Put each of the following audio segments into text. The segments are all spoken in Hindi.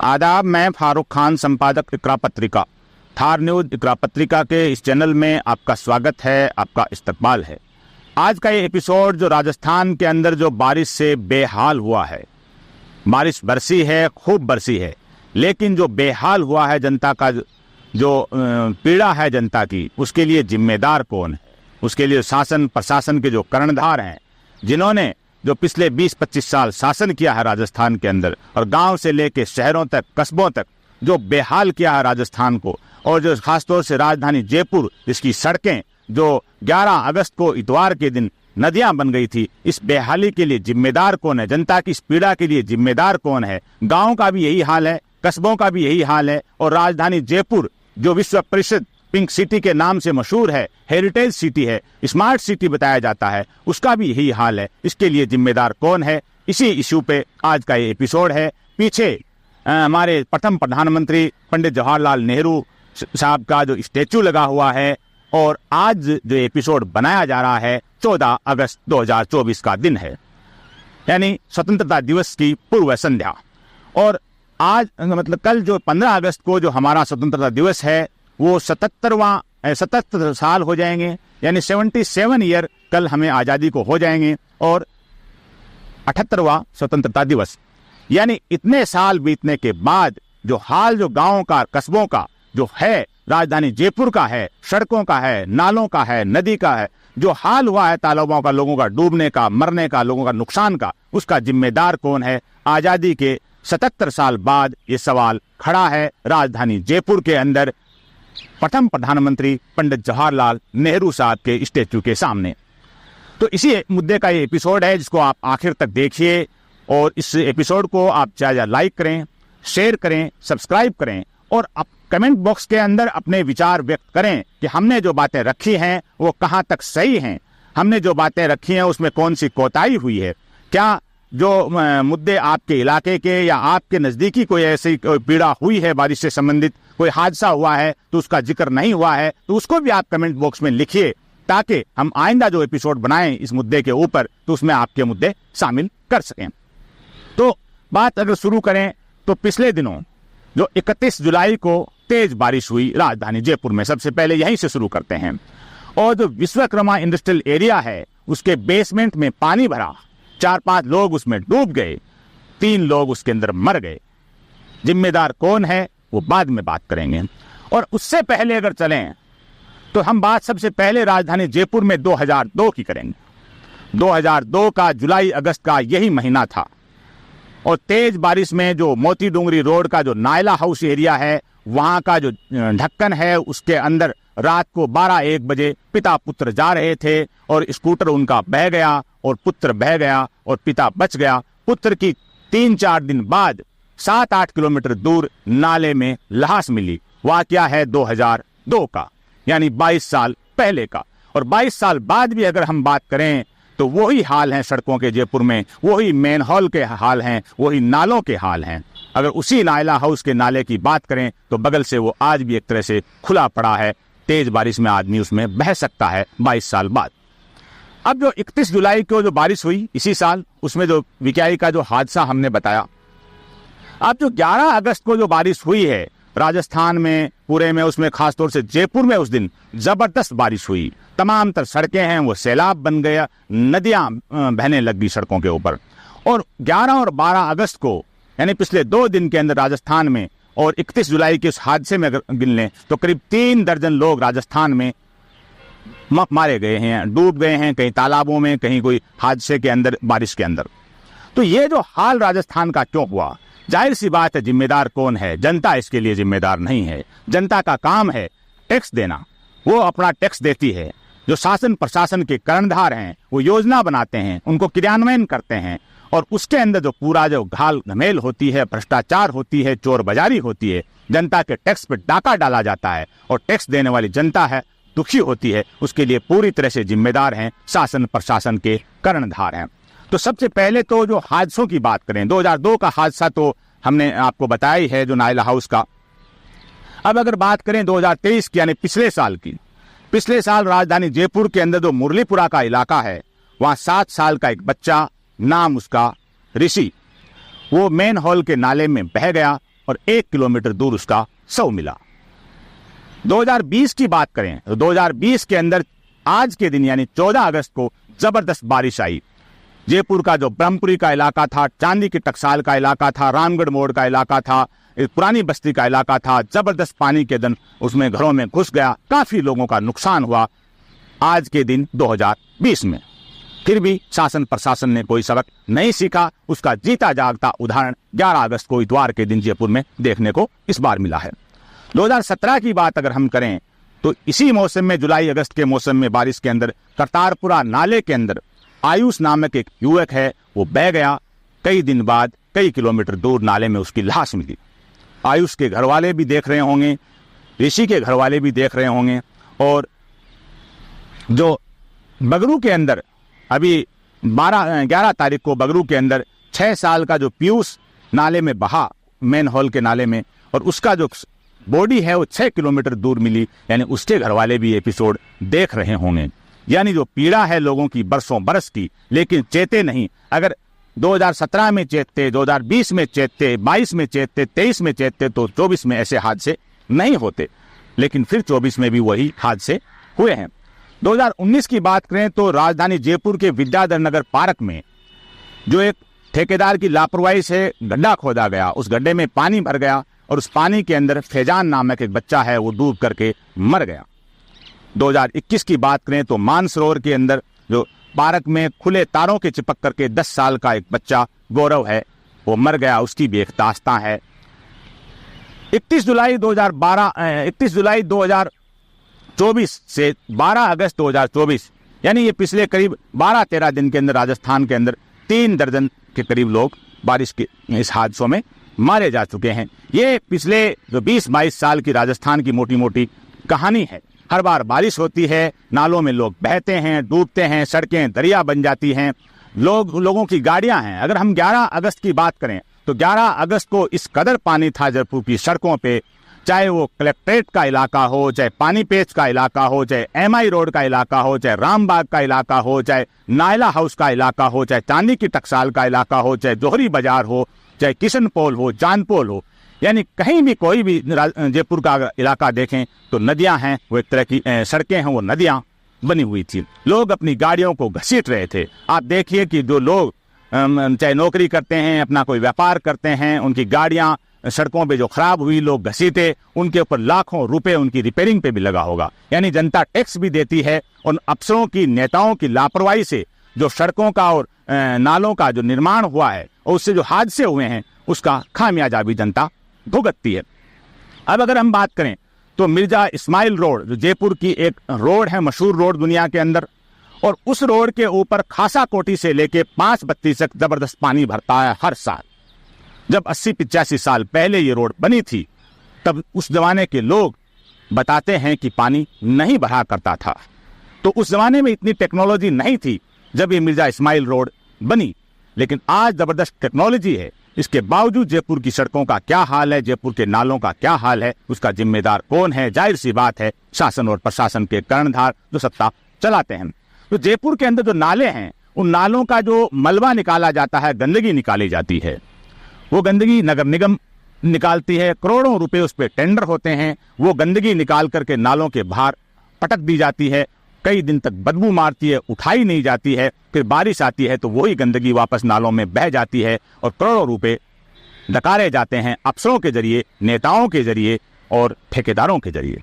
आदाब, मैं फारूक खान, संपादक इकरा पत्रिका। थार न्यूज इकरा पत्रिका के इस चैनल में आपका स्वागत है, आपका इस्तकबाल है। आज का ये एपिसोड जो राजस्थान के अंदर जो बारिश से बेहाल हुआ है, बारिश बरसी है, खूब बरसी है, लेकिन जो बेहाल हुआ है जनता का, जो पीड़ा है जनता की, उसके लिए जिम्मेदार कौन है? उसके लिए शासन प्रशासन के जो कर्णधार हैं, जिन्होंने जो पिछले 20-25 साल शासन किया है राजस्थान के अंदर, और गांव से लेके शहरों तक, कस्बों तक जो बेहाल किया है राजस्थान को, और जो खासतौर से राजधानी जयपुर, जिसकी सड़कें जो 11 अगस्त को इतवार के दिन नदियां बन गई थी, इस बेहाली के लिए जिम्मेदार कौन है? जनता की इस पीड़ा के लिए जिम्मेदार कौन है? गाँव का भी यही हाल है, कस्बों का भी यही हाल है, और राजधानी जयपुर जो विश्व प्रसिद्ध पिंक सिटी के नाम से मशहूर है, हेरिटेज सिटी है, स्मार्ट सिटी बताया जाता है, उसका भी यही हाल है। इसके लिए जिम्मेदार कौन है? इसी इशू पे आज का ये एपिसोड है। पीछे हमारे प्रथम प्रधानमंत्री पंडित जवाहरलाल नेहरू साहब का जो स्टैचू लगा हुआ है, और आज जो एपिसोड बनाया जा रहा है 14 अगस्त 2024 का दिन है, यानी स्वतंत्रता दिवस की पूर्व संध्या। और आज मतलब कल जो 15 अगस्त को जो हमारा स्वतंत्रता दिवस है, वो 77 साल हो जाएंगे, यानी 77 ईयर कल हमें आज़ादी को हो जाएंगे, और 78वां स्वतंत्रता दिवस। यानी इतने साल बीतने के बाद जो हाल जो गांवों का, कस्बों का जो है, राजधानी जयपुर का है, सड़कों का है, नालों का है, नदी का है, जो हाल हुआ है तालाबों का, लोगों का डूबने का, मरने का, लोगों का नुकसान का, उसका जिम्मेदार कौन है? आज़ादी के 77 साल बाद ये सवाल खड़ा है राजधानी जयपुर के अंदर प्रथम प्रधानमंत्री पंडित जवाहरलाल नेहरू साहब के स्टैचू के सामने। तो इसी मुद्दे का ये एपिसोड है, जिसको आप आखिर तक देखिए, और इस एपिसोड को आप चाहे लाइक करें, शेयर करें, सब्सक्राइब करें, और आप कमेंट बॉक्स के अंदर अपने विचार व्यक्त करें कि हमने जो बातें रखी हैं वो कहाँ तक सही हैं, हमने जो बातें रखी हैं उसमें कौन सी कोताही हुई है, क्या जो मुद्दे आपके इलाके के या आपके नज़दीकी कोई ऐसी पीड़ा हुई है, बारिश से संबंधित कोई हादसा हुआ है तो उसका जिक्र नहीं हुआ है, तो उसको भी आप कमेंट बॉक्स में लिखिए, ताकि हम आइंदा जो एपिसोड बनाएं इस मुद्दे के ऊपर, तो उसमें आपके मुद्दे शामिल कर सकें। तो बात अगर शुरू करें तो पिछले दिनों जो 31 जुलाई को तेज बारिश हुई राजधानी जयपुर में, सबसे पहले यहीं से शुरू करते हैं। और जो विश्वकर्मा इंडस्ट्रियल एरिया है, उसके बेसमेंट में पानी भरा, 4-5 लोग उसमें डूब गए, 3 लोग उसके अंदर मर गए। जिम्मेदार कौन है वो बाद में बात करेंगे। और उससे पहले अगर चलें तो हम बात सबसे पहले राजधानी जयपुर में 2002 की करेंगे। 2002 का जुलाई अगस्त का यही महीना था, और तेज बारिश में जो मोती डूंगरी रोड का जो नायला हाउस एरिया है, वहां का जो ढक्कन है, उसके अंदर रात को 12-1 बजे पिता पुत्र जा रहे थे, और स्कूटर उनका बह गया, और पुत्र बह गया, और पिता बच गया। पुत्र की 3-4 दिन बाद 7-8 किलोमीटर दूर नाले में लाश मिली। वाकया है 2002 का, यानी 22 साल पहले का। और 22 साल बाद भी अगर हम बात करें तो वही हाल है सड़कों के जयपुर में, वही मेन हॉल के हाल हैं, वही नालों के हाल हैं। अगर उसी नायला हाउस के नाले की बात करें तो बगल से वो आज भी एक तरह से खुला पड़ा है, तेज बारिश में आदमी उसमें बह सकता है 22 साल बाद। अब जो 31 जुलाई को जो बारिश हुई इसी साल, उसमें जो विक्याई का जो हादसा हमने बताया। अब जो 11 अगस्त को जो बारिश हुई है राजस्थान में पूरे में, उसमें खासतौर से जयपुर में उस दिन जबरदस्त बारिश हुई। तमाम तर सड़कें हैं वो सैलाब बन गया, नदियां बहने लग गई सड़कों के ऊपर। और 11 और 12 अगस्त को, यानी पिछले 2 दिन के अंदर राजस्थान में, और 31 जुलाई के उस हादसे में अगर गिन लें तो करीब 3 दर्जन लोग राजस्थान में मारे गए हैं, डूब गए हैं, कहीं तालाबों में, कहीं कोई हादसे के अंदर, बारिश के अंदर। तो ये जो हाल राजस्थान का क्यों हुआ? जाहिर सी बात है, जिम्मेदार कौन है? जनता इसके लिए जिम्मेदार नहीं है। जनता का काम है टैक्स देना, वो अपना टैक्स देती है। जो शासन प्रशासन के कर्णधार हैं वो योजना बनाते हैं, उनको क्रियान्वयन करते हैं, और उसके अंदर जो पूरा जो घाल घमेल होती है, भ्रष्टाचार होती है, चोर बाजारी होती है, जनता के टैक्स पे डाका डाला जाता है, और टैक्स देने वाली जनता है दुखी होती है, उसके लिए पूरी तरह से जिम्मेदार हैं शासन प्रशासन के कर्णधार हैं। तो सबसे पहले तो जो हादसों की बात करें, 2002 का हादसा तो हमने आपको बताया ही है, जो नायला हाउस का। अब अगर बात करें 2023 की, यानी पिछले साल की, पिछले साल राजधानी जयपुर के अंदर जो मुरलीपुरा का इलाका है, वहां 7 साल का एक बच्चा, नाम उसका ऋषि, वो मेन हॉल के नाले में बह गया और 1 किलोमीटर दूर उसका शव मिला। 2020 की बात करें तो 2020 के अंदर आज के दिन यानी 14 अगस्त को जबरदस्त बारिश आई। जयपुर का जो ब्रह्मपुरी का इलाका था, चांदी की टकसाल का इलाका था, रामगढ़ मोड़ का इलाका था, पुरानी बस्ती का इलाका था, जबरदस्त पानी के दिन उसमें घरों में घुस गया, काफी लोगों का नुकसान हुआ आज के दिन 2020 में। फिर भी शासन प्रशासन ने कोई सबक नहीं सीखा। उसका जीता जागता उदाहरण 11 अगस्त को इतवार के दिन जयपुर में देखने को इस बार मिला है। 2017 की बात अगर हम करें तो इसी मौसम में, जुलाई अगस्त के मौसम में बारिश के अंदर करतारपुरा नाले के अंदर आयुष नामक एक युवक है, वो बह गया। कई दिन बाद कई किलोमीटर दूर नाले में उसकी लाश मिली। आयुष के घर वाले भी देख रहे होंगे, ऋषि के घर वाले भी देख रहे होंगे। और जो बगरू के अंदर अभी 11 तारीख को बगरू के अंदर 6 साल का जो पीयूष नाले में बहा, मेन हॉल के नाले में, और उसका जो बॉडी है वो 6 किलोमीटर दूर मिली, यानी उसके घर वाले भी एपिसोड देख रहे होंगे। यानी जो पीड़ा है लोगों की बरसों बरस की, लेकिन चेते नहीं। अगर 2017 में चेतते, 2020 में चेतते, 22 में चेतते, 23 में चेतते तो 24 में ऐसे हादसे नहीं होते। लेकिन फिर 24 में भी वही हादसे हुए हैं। 2019 की बात करें तो राजधानी जयपुर के विद्याधर नगर पार्क में जो एक ठेकेदार की लापरवाही से गड्ढा खोदा गया, उस गड्ढे में पानी भर गया और उस पानी के अंदर फैजान नामक एक बच्चा है वो डूब करके मर गया। 2021 की बात करें तो मानसरोवर के अंदर जो पार्क में खुले तारों के चिपक करके 10 साल का एक बच्चा गौरव है वो मर गया, उसकी भी एक दास्तां है। 31 जुलाई 2024 से 12 अगस्त 2024 यानी ये पिछले करीब 12-13 दिन के अंदर राजस्थान के अंदर 3 दर्जन के करीब लोग बारिश के इस हादसों में मारे जा चुके हैं। ये पिछले जो 20-22 साल की राजस्थान की मोटी मोटी कहानी है। हर बार बारिश होती है, नालों में लोग बहते हैं, डूबते हैं, सड़कें दरिया बन जाती हैं, लोगों की गाड़ियां हैं। अगर हम 11 अगस्त की बात करें तो 11 अगस्त को इस कदर पानी था जयपुर की सड़कों पे, चाहे वो कलेक्ट्रेट का इलाका हो, चाहे पानीपेच का इलाका हो, चाहे MI रोड का इलाका हो, चाहे रामबाग का इलाका हो, चाहे नायला हाउस का इलाका हो, चाहे चांदी की टकसाल का इलाका हो, चाहे जोहरी बाजार हो, चाहे किशन पोल हो, जानपोल हो, यानी कहीं भी कोई भी जयपुर का इलाका देखें तो नदियां हैं, वो एक तरह की सड़कें हैं, वो नदियां बनी हुई थी। लोग अपनी गाड़ियों को घसीट रहे थे। आप देखिए कि जो लोग चाहे नौकरी करते हैं, अपना कोई व्यापार करते हैं, उनकी गाड़ियां सड़कों पे जो खराब हुई लोग घसीटे, उनके ऊपर लाखों रुपए उनकी रिपेयरिंग पे भी लगा होगा। यानी जनता टैक्स भी देती है और अफसरों की, नेताओं की लापरवाही से जो सड़कों का और नालों का जो निर्माण हुआ है और उससे जो हादसे हुए हैं उसका खामियाजा भी जनता भुगतती है। अब अगर हम बात करें तो मिर्जा इस्माइल रोड जो जयपुर की एक रोड है, मशहूर रोड दुनिया के अंदर, और उस रोड के ऊपर खासा कोठी से लेके 5 बत्ती तक जबरदस्त पानी भरता है हर साल। जब 80-85 साल पहले ये रोड बनी थी तब उस जमाने के लोग बताते हैं कि पानी नहीं भरा करता था। तो उस जमाने में इतनी टेक्नोलॉजी नहीं थी जब ये मिर्जा इस्माइल रोड बनी, लेकिन आज जबरदस्त टेक्नोलॉजी है। इसके बावजूद जयपुर की सड़कों का क्या हाल है, जयपुर के नालों का क्या हाल है, उसका जिम्मेदार कौन है? जाहिर सी बात है शासन और प्रशासन के कर्णधार जो सत्ता चलाते हैं। तो जयपुर के अंदर जो नाले हैं उन नालों का जो मलबा निकाला जाता है, गंदगी निकाली जाती है, वो गंदगी नगर निगम निकालती है। करोड़ों रुपए उस पर टेंडर होते हैं, वो गंदगी निकाल करके नालों के बाहर पटक दी जाती है। कई दिन तक बदबू मारती है, उठाई नहीं जाती है। फिर बारिश आती है तो वही गंदगी वापस नालों में बह जाती है और करोड़ों रुपए डकारे जाते हैं अफसरों के जरिए, नेताओं के जरिए और ठेकेदारों के जरिए।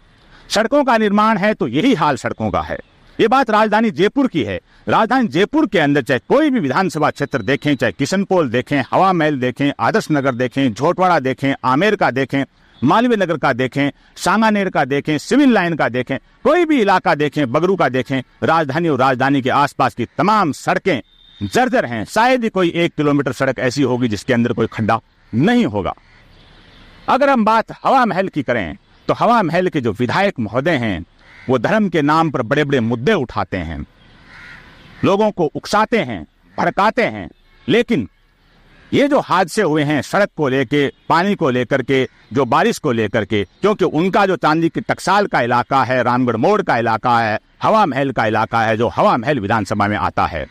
सड़कों का निर्माण है तो यही हाल सड़कों का है। ये बात राजधानी जयपुर की है। राजधानी जयपुर के अंदर चाहे कोई भी विधानसभा क्षेत्र देखें, चाहे किशनपोल देखें, हवा महल देखें, आदर्श नगर देखें, झोटवाड़ा देखें, आमेर का देखें, मालवीय नगर का देखें, सांगानेर का देखें, सिविल लाइन का देखें, कोई भी इलाका देखें, बगरू का देखें, राजधानी और राजधानी के आसपास की तमाम सड़कें जर्जर हैं। शायद ही कोई 1 किलोमीटर सड़क ऐसी होगी जिसके अंदर कोई खड्डा नहीं होगा। अगर हम बात हवा महल की करें तो हवा महल के जो विधायक महोदय हैं वो धर्म के नाम पर बड़े बड़े मुद्दे उठाते हैं, लोगों को उकसाते हैं, भड़काते हैं। लेकिन ये जो हादसे हुए हैं सड़क को लेके, पानी को लेकर के, जो बारिश को लेकर के, क्योंकि उनका जो चांदी की टकसाल का इलाका है, रामगढ़ मोड़ का इलाका है, हवा महल का इलाका है, जो हवा महल विधानसभा में आता है,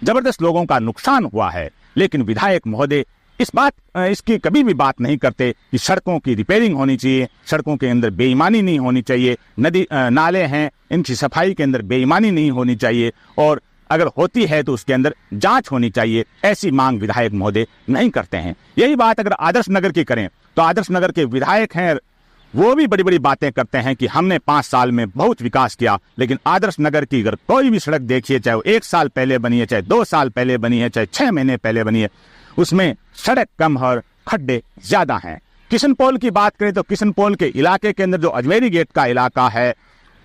जबरदस्त लोगों का नुकसान हुआ है। लेकिन विधायक महोदय इसकी कभी भी बात नहीं करते कि सड़कों की रिपेयरिंग होनी चाहिए, सड़कों के अंदर बेईमानी नहीं होनी चाहिए, नदी नाले हैं इनकी सफाई के अंदर बेईमानी नहीं होनी चाहिए, और अगर होती है तो उसके अंदर जांच होनी चाहिए। ऐसी मांग विधायक महोदय नहीं करते हैं। यही बात अगर आदर्श नगर की करें तो आदर्श नगर के विधायक हैं, वो भी बड़ी बड़ी बातें करते हैं कि हमने 5 साल में बहुत विकास किया, लेकिन आदर्श नगर की अगर कोई भी सड़क देखिए, चाहे वो 1 साल पहले बनी है, चाहे 2 साल पहले बनी है, चाहे 6 महीने पहले बनी है, उसमें सड़क कम और खड्डे ज्यादा हैं। किशन पोल की बात करें तो किशन पोल के इलाके के अंदर जो अजमेरी गेट का इलाका है,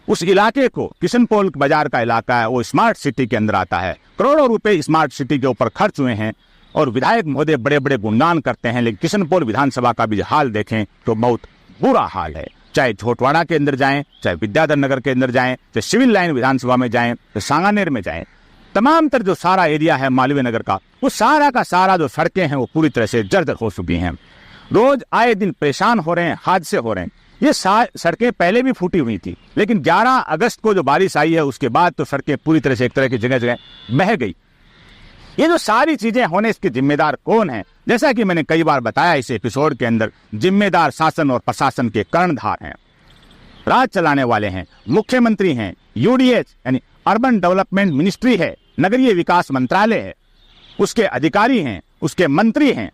उस इलाके को किशन पोल बाजार का इलाका है, वो स्मार्ट सिटी के अंदर आता है। करोड़ों रुपए स्मार्ट सिटी के ऊपर खर्च हुए हैं और विधायक महोदय बड़े बड़े गुणगान करते हैं, लेकिन किशन पोल विधानसभा का भी हाल देखें तो बहुत बुरा हाल है। चाहे झोटवाड़ा के अंदर जाएं, चाहे विद्याधर नगर के अंदर जाएं, चाहे सिविल लाइन विधानसभा में जाएं, चाहे सांगानेर में जाएं, तमाम तर जो सारा एरिया है मालवीय नगर का, वो सारा का सारा जो सड़कें हैं वो पूरी तरह से जर्जर हो चुकी हैं। रोज आए दिन परेशान हो रहे हैं, हादसे हो रहे हैं। ये सड़कें पहले भी फूटी हुई थी, लेकिन 11 अगस्त को जो बारिश आई है उसके बाद तो सड़कें पूरी तरह से एक तरह की जगह जगह बह गई। ये जो सारी चीजें होने, इसके जिम्मेदार कौन है? जैसा कि मैंने कई बार बताया इस एपिसोड के अंदर, जिम्मेदार शासन और प्रशासन के कर्णधार हैं, राज चलाने वाले हैं, मुख्यमंत्री हैं, यूडीएच यानी अर्बन डेवलपमेंट मिनिस्ट्री है, नगरीय विकास मंत्रालय है, उसके अधिकारी हैं, उसके मंत्री हैं,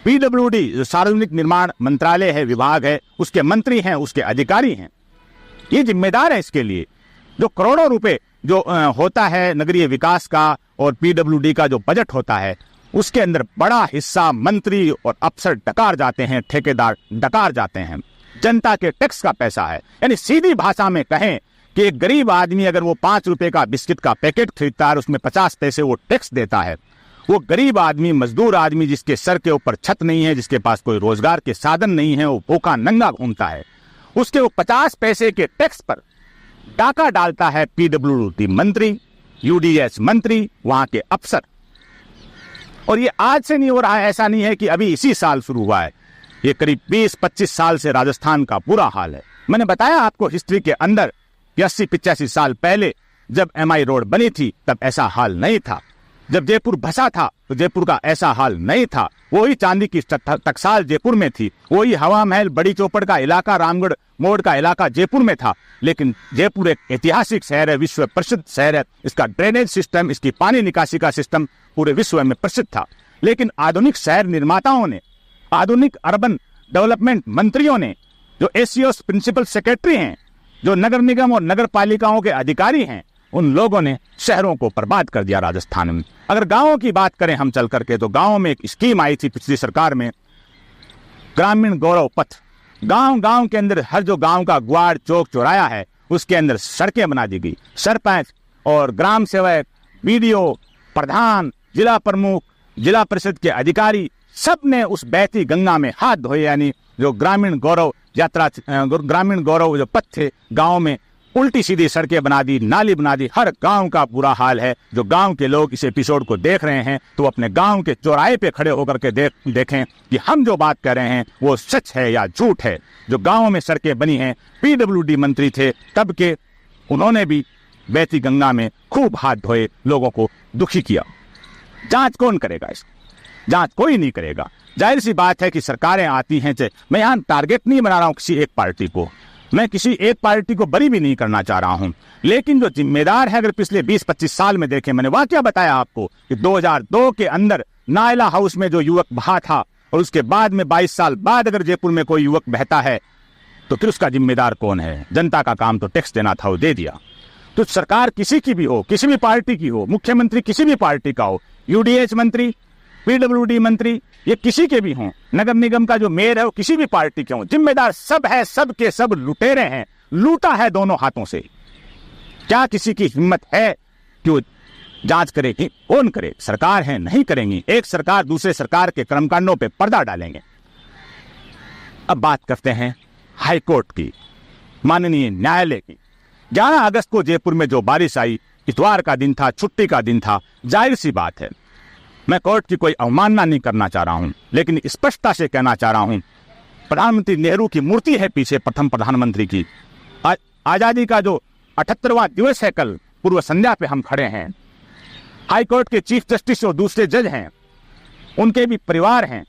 पीडब्ल्यूडी जो सार्वजनिक निर्माण मंत्रालय है, विभाग है, उसके मंत्री हैं, उसके अधिकारी हैं। ये जिम्मेदार है इसके लिए। जो करोड़ों रुपए जो होता है नगरीय विकास का और पीडब्ल्यूडी का जो बजट होता है, उसके अंदर बड़ा हिस्सा मंत्री और अफसर डकार जाते हैं, ठेकेदार डकार जाते हैं। जनता के टैक्स का पैसा है। यानी सीधी भाषा में कहें कि एक गरीब आदमी अगर वो 5 रुपए का बिस्किट का पैकेट खरीदता है, उसमें 50 पैसे वो टैक्स देता है। वो गरीब आदमी, मजदूर आदमी, जिसके सर के ऊपर छत नहीं है, जिसके पास कोई रोजगार के साधन नहीं है, वो भूखा नंगा घूमता है, उसके वो 50 पैसे के टैक्स पर डाका डालता है पीडब्ल्यूडी मंत्री, यूडीएच मंत्री, वहां के अफसर। और ये आज से नहीं हो रहा है, ऐसा नहीं है कि अभी इसी साल शुरू हुआ है। ये करीब 20-25 साल से राजस्थान का बुरा हाल है। मैंने बताया आपको हिस्ट्री के अंदर कि 80-85 साल पहले जब एमआई रोड बनी थी तब ऐसा हाल नहीं था। जब जयपुर बसा था तो जयपुर का ऐसा हाल नहीं था। वही चांदी की टकसाल जयपुर में थी, वही हवा महल, बड़ी चौपड़ का इलाका, रामगढ़ मोड़ का इलाका जयपुर में था। लेकिन जयपुर एक ऐतिहासिक शहर है, विश्व प्रसिद्ध शहर है। इसका ड्रेनेज सिस्टम, इसकी पानी निकासी का सिस्टम पूरे विश्व में प्रसिद्ध था। लेकिन आधुनिक शहर निर्माताओं ने, आधुनिक अर्बन डेवलपमेंट मंत्रियों ने, जो एसीओस प्रिंसिपल सेक्रेटरी हैं, जो नगर निगम और नगर पालिकाओं के अधिकारी हैं, उन लोगों ने शहरों को बर्बाद कर दिया राजस्थान में। अगर गांवों की बात करें हम चल करके, तो गांवों में एक स्कीम आई थी पिछली सरकार में, ग्रामीण गौरव पथ। गांव गांव के अंदर हर जो गांव का ग्वाड़, चौक, चौराया है, उसके अंदर सड़कें बना दी गई। सरपंच और ग्राम सेवक, बीडीओ, प्रधान, जिला प्रमुख, जिला परिषद के अधिकारी, सब ने उस बहती गंगा में हाथ धोए। यानी जो ग्रामीण गौरव यात्रा, ग्रामीण गौरव जो पथ थे, गांव में उल्टी सीधी सड़कें बना दी, नाली बना दी। हर गांव का बुरा हाल है। जो गांव के लोग इस एपिसोड को देख रहे हैं तो अपने गांव के चौराहे पे खड़े होकर के देखें कि हम जो बात कर रहे हैं वो सच है या झूठ है। जो गांवों में सड़कें बनी हैं, पीडब्ल्यूडी मंत्री थे तब के, उन्होंने भी बहती गंगा में खूब हाथ धोए, लोगों को दुखी किया। जांच कौन करेगा? इसकी जांच कोई नहीं करेगा। जाहिर सी बात है कि सरकारें आती हैं, मैं यहाँ टारगेट नहीं बना रहा हूँ किसी एक पार्टी को, मैं किसी एक पार्टी को बरी भी नहीं करना चाह रहा हूं, लेकिन जो जिम्मेदार है, अगर पिछले 20-25 साल में देखें, मैंने वाकया बताया आपको कि 2002 के अंदर नायला हाउस में जो युवक बहा था, और उसके बाद में 22 साल बाद अगर जयपुर में कोई युवक बहता है तो फिर उसका जिम्मेदार कौन है? जनता का काम तो टैक्स देना था, वो दे दिया। तो सरकार किसी की भी हो, किसी भी पार्टी की हो, मुख्यमंत्री किसी भी पार्टी का हो, यूडीएच मंत्री, पीडब्ल्यूडी मंत्री, ये किसी के भी हों, नगर निगम का जो मेयर है वो किसी भी पार्टी के हों, जिम्मेदार सब है, सब के सब लुटेरे हैं, लूटा है दोनों हाथों से। क्या किसी की हिम्मत है कि वो जांच करेगी? कौन करे? सरकार है, नहीं करेंगी। एक सरकार दूसरे सरकार के कर्मकांडों पे पर्दा डालेंगे। अब बात करते हैं हाईकोर्ट की, माननीय न्यायालय की। 11 अगस्त को जयपुर में जो बारिश आई, इतवार का दिन था, छुट्टी का दिन था। जाहिर सी बात है, मैं कोर्ट की कोई अवमानना नहीं करना चाह रहा हूं, लेकिन स्पष्टता से कहना चाह रहा हूं, प्रधानमंत्री नेहरू की मूर्ति है पीछे, प्रथम प्रधानमंत्री की। आजादी का जो 78वां दिवस है, कल पूर्व संध्या पे हम खड़े हैं। हाईकोर्ट के चीफ जस्टिस और दूसरे जज हैं, उनके भी परिवार हैं,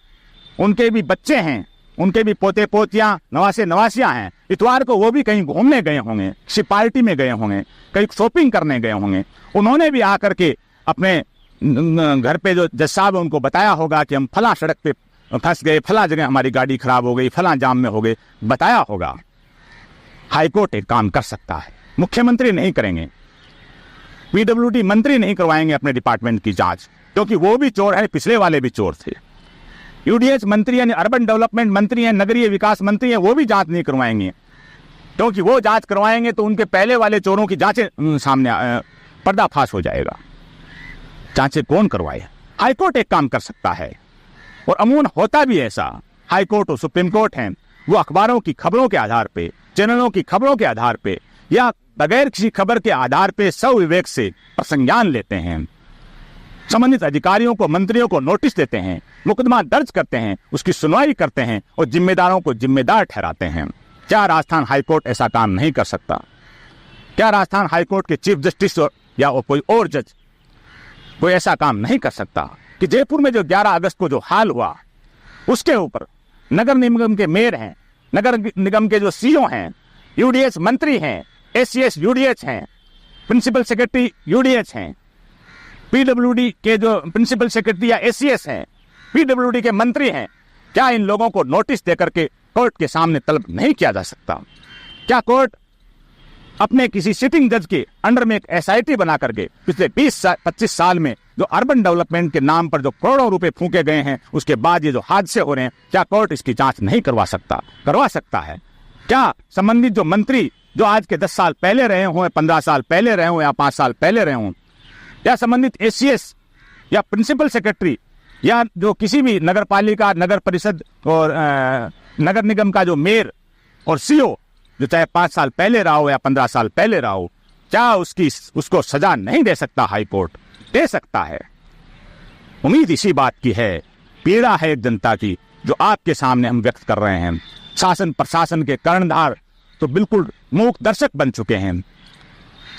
उनके भी बच्चे हैं, उनके भी पोते पोतियां, नवासे नवासियां हैं। इतवार को वो भी कहीं घूमने गए होंगे, किसी पार्टी में गए होंगे, कहीं शॉपिंग करने गए होंगे। उन्होंने भी आकर के अपने घर पे जो जज साहब उनको बताया होगा कि हम फला सड़क पे फंस गए, फला जगह हमारी गाड़ी खराब हो गई, फला जाम में हो गए, बताया होगा। हाईकोर्ट एक काम कर सकता है, मुख्यमंत्री नहीं करेंगे, पीडब्ल्यूडी मंत्री नहीं करवाएंगे अपने डिपार्टमेंट की जांच, क्योंकि वो भी चोर है, पिछले वाले भी चोर थे। यूडीएच मंत्री यानी अर्बन डेवलपमेंट मंत्री हैं, नगरीय विकास मंत्री हैं, वो भी जांच नहीं करवाएंगे, क्योंकि वो जांच करवाएंगे तो उनके पहले वाले चोरों की जांचें सामने पर्दाफाश हो जाएगा। जांचें कौन करवाए? हाईकोर्ट एक काम कर सकता है, और अमूमन होता भी ऐसा। हाईकोर्ट और सुप्रीम कोर्ट हैं, वो अखबारों की खबरों के आधार पे, चैनलों की खबरों के आधार पे या बगैर किसी खबर के आधार पे स्वविवेक से संज्ञान लेते हैं। संबंधित अधिकारियों को, मंत्रियों को नोटिस देते हैं, मुकदमा दर्ज करते हैं, उसकी सुनवाई करते हैं और जिम्मेदारों को जिम्मेदार ठहराते हैं। क्या राजस्थान हाईकोर्ट ऐसा काम नहीं कर सकता? क्या राजस्थान हाईकोर्ट के चीफ जस्टिस या कोई और जज कोई ऐसा काम नहीं कर सकता कि जयपुर में जो 11 अगस्त को जो हाल हुआ उसके ऊपर नगर निगम के मेयर हैं, नगर निगम के जो सीईओ हैं, यूडीएच मंत्री हैं, एसीएस यूडीएच हैं, प्रिंसिपल सेक्रेटरी यूडीएच हैं, पीडब्ल्यूडी के जो प्रिंसिपल सेक्रेटरी या एसीएस हैं, पीडब्ल्यूडी के मंत्री हैं, क्या इन लोगों को नोटिस देकर के कोर्ट के सामने तलब नहीं किया जा सकता? क्या कोर्ट अपने किसी सिटिंग जज के अंडर में एक एसआईटी बना करके पिछले 20-25 साल में जो अर्बन डेवलपमेंट के नाम पर जो करोड़ों रुपए फूके गए हैं, उसके बाद ये जो हादसे हो रहे हैं, क्या कोर्ट इसकी जांच नहीं करवा सकता? करवा सकता है। क्या संबंधित जो मंत्री जो आज के 10 साल पहले रहे हों, 15 साल पहले रहे हों या 5 साल पहले रहे हों, या संबंधित एसीएस या प्रिंसिपल सेक्रेटरी या जो किसी भी नगर पालिका, नगर परिषद और नगर निगम का जो मेयर और सीईओ जो चाहे 5 साल पहले रहा हो या 15 साल पहले रहा हो, क्या उसको सजा नहीं दे सकता? हाईकोर्ट दे सकता है। उम्मीद इसी बात की है, पीड़ा है एक जनता की जो आपके सामने हम व्यक्त कर रहे हैं। शासन प्रशासन के कर्णधार तो बिल्कुल मूक दर्शक बन चुके हैं।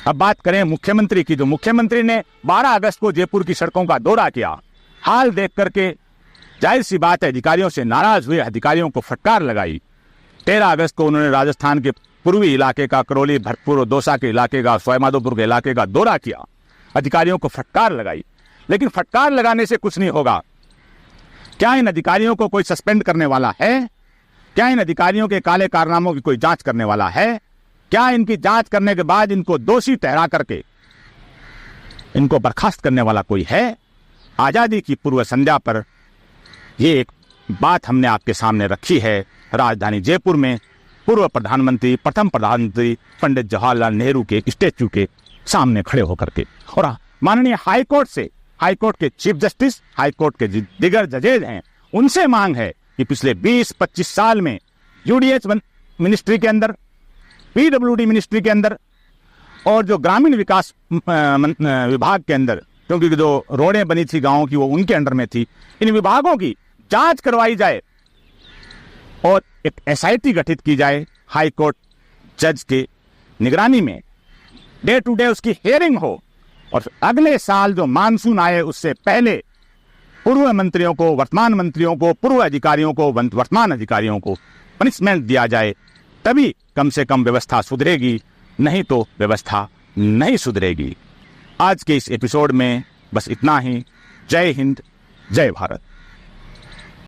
अब बात करें मुख्यमंत्री की, जो मुख्यमंत्री ने 12 अगस्त को जयपुर की सड़कों का दौरा किया। हाल देख करके जाहिर सी बात है अधिकारियों से नाराज हुए, अधिकारियों को फटकार लगाई। 13 अगस्त को उन्होंने राजस्थान के पूर्वी इलाके का, करौली, भरतपुर और दौसा के इलाके का, सवाईमाधोपुर के इलाके का दौरा किया, अधिकारियों को फटकार लगाई। लेकिन फटकार लगाने से कुछ नहीं होगा। क्या इन अधिकारियों को कोई सस्पेंड करने वाला है? क्या इन अधिकारियों के काले कारनामों की कोई जांच करने वाला है? क्या इनकी जांच करने के बाद इनको दोषी ठहरा करके इनको बर्खास्त करने वाला कोई है? आजादी की पूर्व संध्या पर ये एक बात हमने आपके सामने रखी है। राजधानी जयपुर में पूर्व प्रधानमंत्री, प्रथम प्रधानमंत्री पंडित जवाहरलाल नेहरू के स्टैच्यू के सामने खड़े होकर के, और माननीय हाईकोर्ट से, हाईकोर्ट के चीफ जस्टिस, हाईकोर्ट के दिगर जजेज हैं, उनसे मांग है कि पिछले 20-25 साल में यूडीएच मिनिस्ट्री के अंदर, पीडब्ल्यूडी मिनिस्ट्री के अंदर और जो ग्रामीण विकास विभाग के अंदर, क्योंकि जो रोडें बनी थी गांवों की वो उनके अंडर में थी, इन विभागों की जांच करवाई जाए और एक एसआईटी गठित की जाए हाई कोर्ट जज के निगरानी में। डे टू डे उसकी हियरिंग हो और अगले साल जो मानसून आए उससे पहले पूर्व मंत्रियों को, वर्तमान मंत्रियों को, पूर्व अधिकारियों को, वर्तमान अधिकारियों को पनिशमेंट दिया जाए, तभी कम से कम व्यवस्था सुधरेगी, नहीं तो व्यवस्था नहीं सुधरेगी। आज के इस एपिसोड में बस इतना ही। जय हिंद, जय भारत।